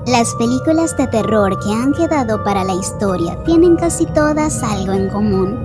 Las películas de terror que han quedado para la historia tienen casi todas algo en común.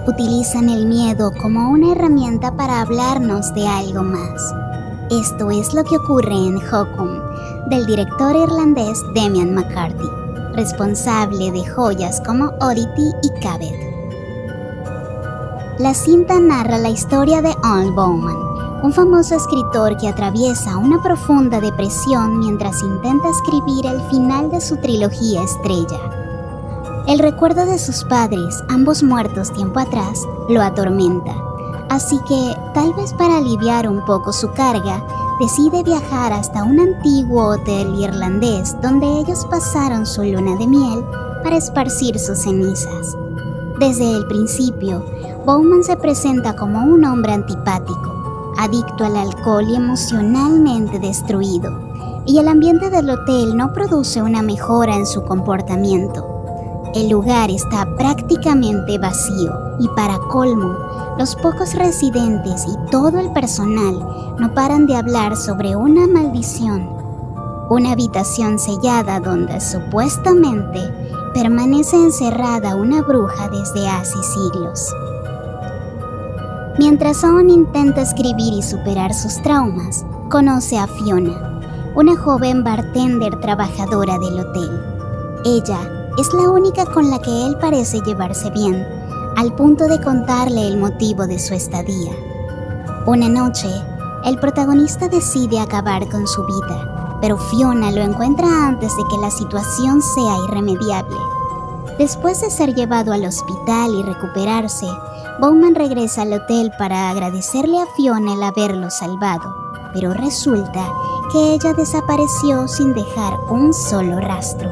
Utilizan el miedo como una herramienta para hablarnos de algo más. Esto es lo que ocurre en Hokum, del director irlandés Damian McCarthy, responsable de joyas como Oddity y Cabed. La cinta narra la historia de Earl Bowman, un famoso escritor que atraviesa una profunda depresión mientras intenta escribir el final de su trilogía estrella. El recuerdo de sus padres, ambos muertos tiempo atrás, lo atormenta, así que, tal vez para aliviar un poco su carga, decide viajar hasta un antiguo hotel irlandés donde ellos pasaron su luna de miel para esparcir sus cenizas. Desde el principio, Bowman se presenta como un hombre antipático, adicto al alcohol y emocionalmente destruido, y el ambiente del hotel no produce una mejora en su comportamiento. El lugar está prácticamente vacío y, para colmo, los pocos residentes y todo el personal no paran de hablar sobre una maldición, una habitación sellada donde supuestamente permanece encerrada una bruja desde hace siglos. Mientras Owen intenta escribir y superar sus traumas, conoce a Fiona, una joven bartender trabajadora del hotel. Ella es la única con la que él parece llevarse bien, al punto de contarle el motivo de su estadía. Una noche, el protagonista decide acabar con su vida, pero Fiona lo encuentra antes de que la situación sea irremediable. Después de ser llevado al hospital y recuperarse, Bowman regresa al hotel para agradecerle a Fiona el haberlo salvado, pero resulta que ella desapareció sin dejar un solo rastro.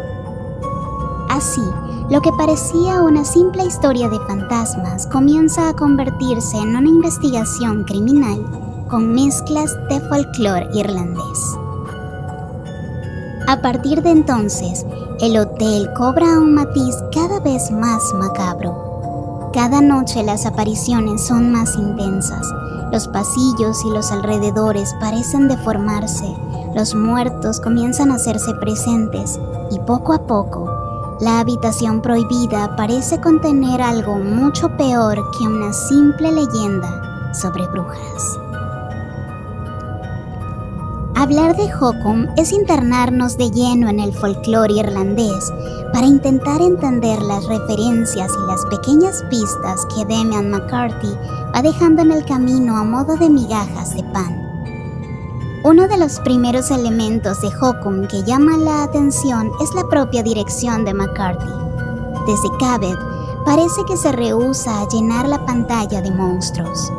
Así, lo que parecía una simple historia de fantasmas comienza a convertirse en una investigación criminal con mezclas de folclore irlandés. A partir de entonces, el hotel cobra un matiz cada vez más macabro. Cada noche las apariciones son más intensas, los pasillos y los alrededores parecen deformarse, los muertos comienzan a hacerse presentes y poco a poco, la habitación prohibida parece contener algo mucho peor que una simple leyenda sobre brujas. Hablar de Hokum es internarnos de lleno en el folclore irlandés para intentar entender las referencias y las pequeñas pistas que Damian McCarthy va dejando en el camino a modo de migajas de pan. Uno de los primeros elementos de Hokum que llama la atención es la propia dirección de McCarthy. Desde Cabed, parece que se rehúsa a llenar la pantalla de monstruos.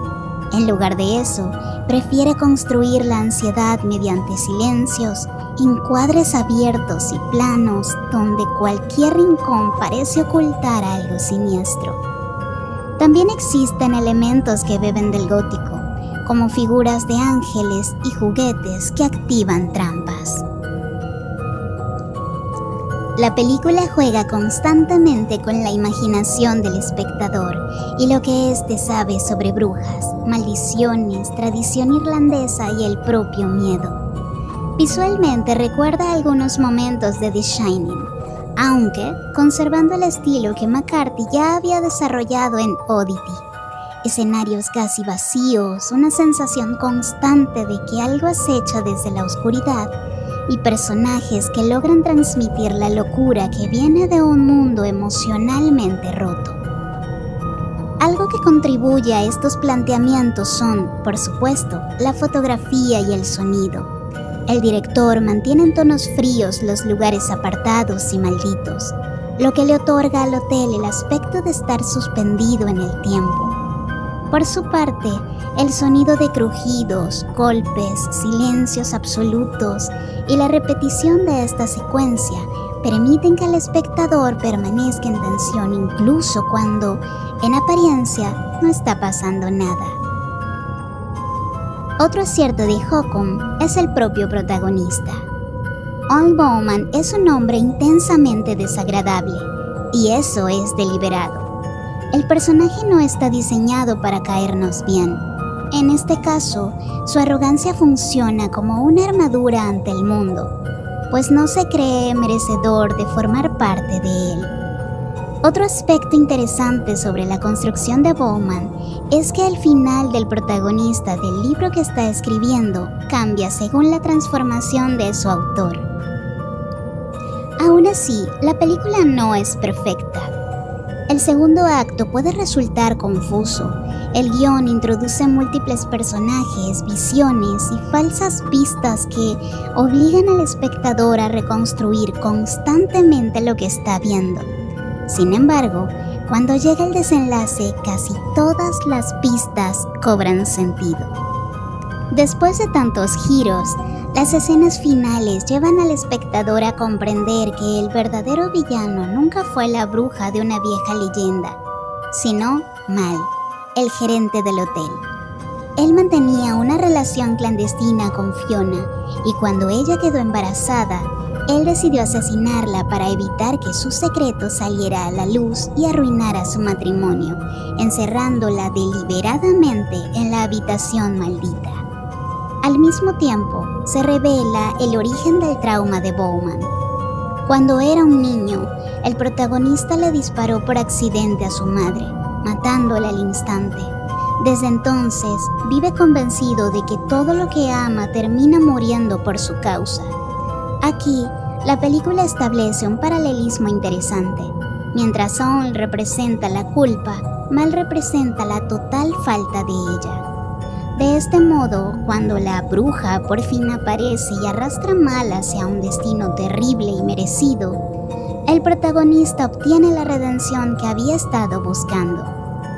En lugar de eso, prefiere construir la ansiedad mediante silencios, encuadres abiertos y planos donde cualquier rincón parece ocultar algo siniestro. También existen elementos que beben del gótico, como figuras de ángeles y juguetes que activan trampas. La película juega constantemente con la imaginación del espectador y lo que éste sabe sobre brujas, maldiciones, tradición irlandesa y el propio miedo. Visualmente recuerda algunos momentos de The Shining, aunque conservando el estilo que McCarthy ya había desarrollado en Oddity. Escenarios casi vacíos, una sensación constante de que algo acecha desde la oscuridad y personajes que logran transmitir la locura que viene de un mundo emocionalmente roto. Algo que contribuye a estos planteamientos son, por supuesto, la fotografía y el sonido. El director mantiene en tonos fríos los lugares apartados y malditos, lo que le otorga al hotel el aspecto de estar suspendido en el tiempo. Por su parte, el sonido de crujidos, golpes, silencios absolutos y la repetición de esta secuencia permiten que el espectador permanezca en tensión incluso cuando, en apariencia, no está pasando nada. Otro acierto de Hokum es el propio protagonista. Earl Bowman es un hombre intensamente desagradable, y eso es deliberado. El personaje no está diseñado para caernos bien. En este caso, su arrogancia funciona como una armadura ante el mundo. pues no se cree merecedor de formar parte de él. Otro aspecto interesante sobre la construcción de Bowman es que el final del protagonista del libro que está escribiendo cambia según la transformación de su autor. Aún así, la película no es perfecta. El segundo acto puede resultar confuso. El guión introduce múltiples personajes, visiones y falsas pistas que obligan al espectador a reconstruir constantemente lo que está viendo. Sin embargo, cuando llega el desenlace, casi todas las pistas cobran sentido. Después de tantos giros, las escenas finales llevan al espectador a comprender que el verdadero villano nunca fue la bruja de una vieja leyenda, sino Mal, el gerente del hotel. Él mantenía una relación clandestina con Fiona y cuando ella quedó embarazada, él decidió asesinarla para evitar que su secreto saliera a la luz y arruinara su matrimonio, encerrándola deliberadamente en la habitación maldita. Al mismo tiempo, se revela el origen del trauma de Bowman. Cuando era un niño, el protagonista le disparó por accidente a su madre, matándola al instante. Desde entonces, vive convencido de que todo lo que ama termina muriendo por su causa. Aquí, la película establece un paralelismo interesante. Mientras Saul representa la culpa, Mal representa la total falta de ella. De este modo, cuando la bruja por fin aparece y arrastra a Mal hacia un destino terrible y merecido, el protagonista obtiene la redención que había estado buscando.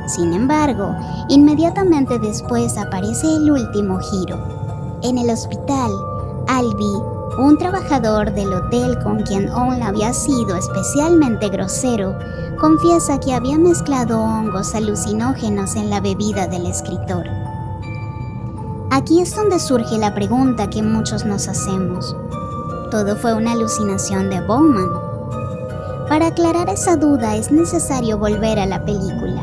Sin embargo, inmediatamente después aparece el último giro. En el hospital, Albie, un trabajador del hotel con quien Owen había sido especialmente grosero, confiesa que había mezclado hongos alucinógenos en la bebida del escritor. Aquí es donde surge la pregunta que muchos nos hacemos. ¿Todo fue una alucinación de Bowman? Para aclarar esa duda es necesario volver a la película,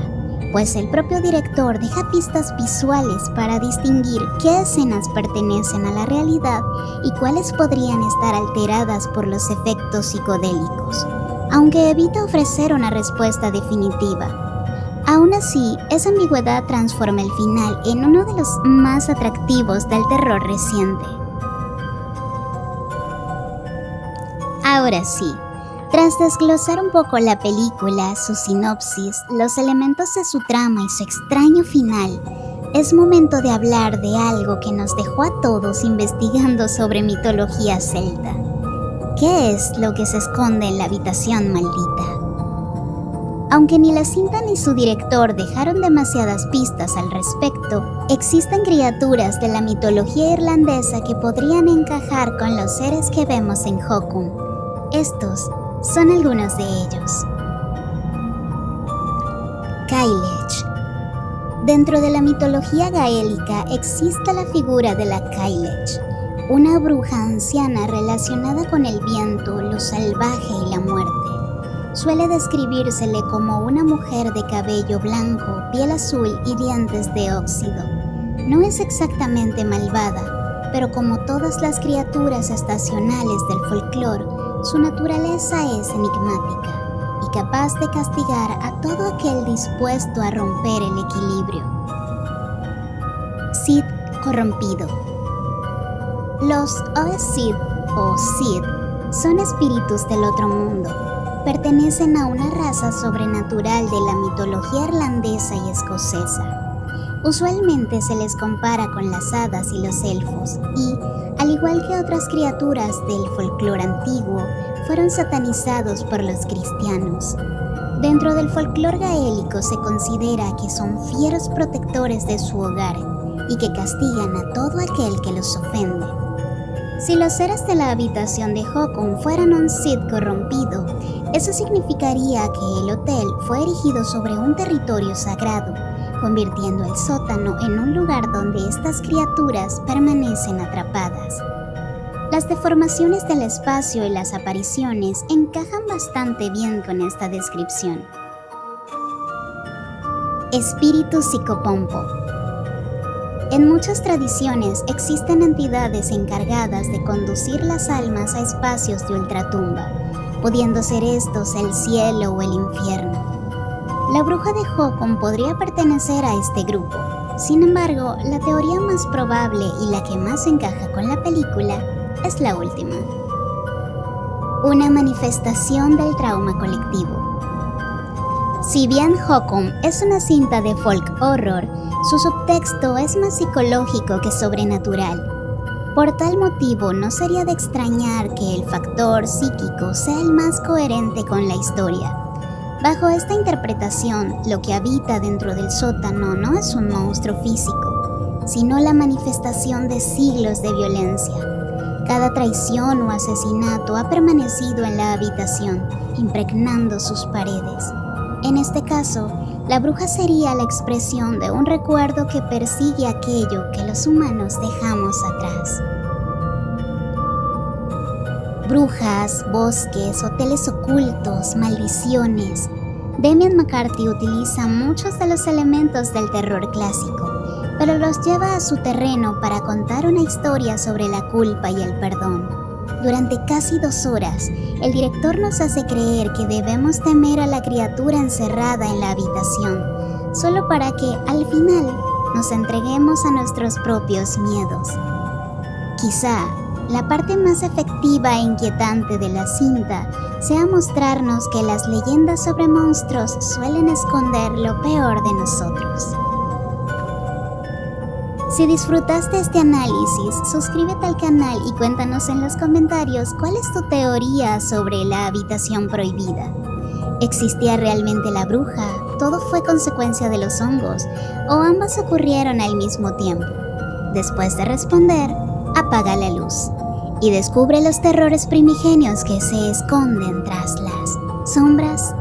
pues el propio director deja pistas visuales para distinguir qué escenas pertenecen a la realidad y cuáles podrían estar alteradas por los efectos psicodélicos, aunque evita ofrecer una respuesta definitiva. Aún así, esa ambigüedad transforma el final en uno de los más atractivos del terror reciente. Ahora sí, tras desglosar un poco la película, su sinopsis, los elementos de su trama y su extraño final, es momento de hablar de algo que nos dejó a todos investigando sobre mitología celta. ¿Qué es lo que se esconde en la habitación maldita? Aunque ni la cinta ni su director dejaron demasiadas pistas al respecto, existen criaturas de la mitología irlandesa que podrían encajar con los seres que vemos en Hokum. Estos son algunos de ellos. Cailleach. Dentro de la mitología gaélica existe la figura de la Cailleach, una bruja anciana relacionada con el viento, lo salvaje y la muerte. Suele describírsele como una mujer de cabello blanco, piel azul y dientes de óxido. No es exactamente malvada, pero como todas las criaturas estacionales del folclore, su naturaleza es enigmática y capaz de castigar a todo aquel dispuesto a romper el equilibrio. Cid corrompido. Los Oescid o Cid son espíritus del otro mundo. Pertenecen a una raza sobrenatural de la mitología irlandesa y escocesa. Usualmente se les compara con las hadas y los elfos y, al igual que otras criaturas del folclore antiguo, fueron satanizados por los cristianos. Dentro del folclore gaélico se considera que son fieros protectores de su hogar y que castigan a todo aquel que los ofende. Si los seres de la habitación de Hokum fueran un Cid corrompido, eso significaría que el hotel fue erigido sobre un territorio sagrado, convirtiendo el sótano en un lugar donde estas criaturas permanecen atrapadas. Las deformaciones del espacio y las apariciones encajan bastante bien con esta descripción. Espíritu psicopompo. En muchas tradiciones existen entidades encargadas de conducir las almas a espacios de ultratumba, pudiendo ser estos el cielo o el infierno. La bruja de Hokum podría pertenecer a este grupo. Sin embargo, la teoría más probable y la que más encaja con la película es la última. Una manifestación del trauma colectivo. Si bien Hokum es una cinta de folk horror, su subtexto es más psicológico que sobrenatural. Por tal motivo, no sería de extrañar que el factor psíquico sea el más coherente con la historia. Bajo esta interpretación, lo que habita dentro del sótano no es un monstruo físico, sino la manifestación de siglos de violencia. Cada traición o asesinato ha permanecido en la habitación, impregnando sus paredes. En este caso, la bruja sería la expresión de un recuerdo que persigue aquello que los humanos dejamos atrás. Brujas, bosques, hoteles ocultos, maldiciones. Damian McCarthy utiliza muchos de los elementos del terror clásico, pero los lleva a su terreno para contar una historia sobre la culpa y el perdón. Durante casi 2 horas, el director nos hace creer que debemos temer a la criatura encerrada en la habitación, solo para que, al final, nos entreguemos a nuestros propios miedos. Quizá, la parte más efectiva e inquietante de la cinta sea mostrarnos que las leyendas sobre monstruos suelen esconder lo peor de nosotros. Si disfrutaste este análisis, suscríbete al canal y cuéntanos en los comentarios cuál es tu teoría sobre la habitación prohibida. ¿Existía realmente la bruja? ¿Todo fue consecuencia de los hongos? ¿O ambas ocurrieron al mismo tiempo? Después de responder, apaga la luz y descubre los terrores primigenios que se esconden tras las sombras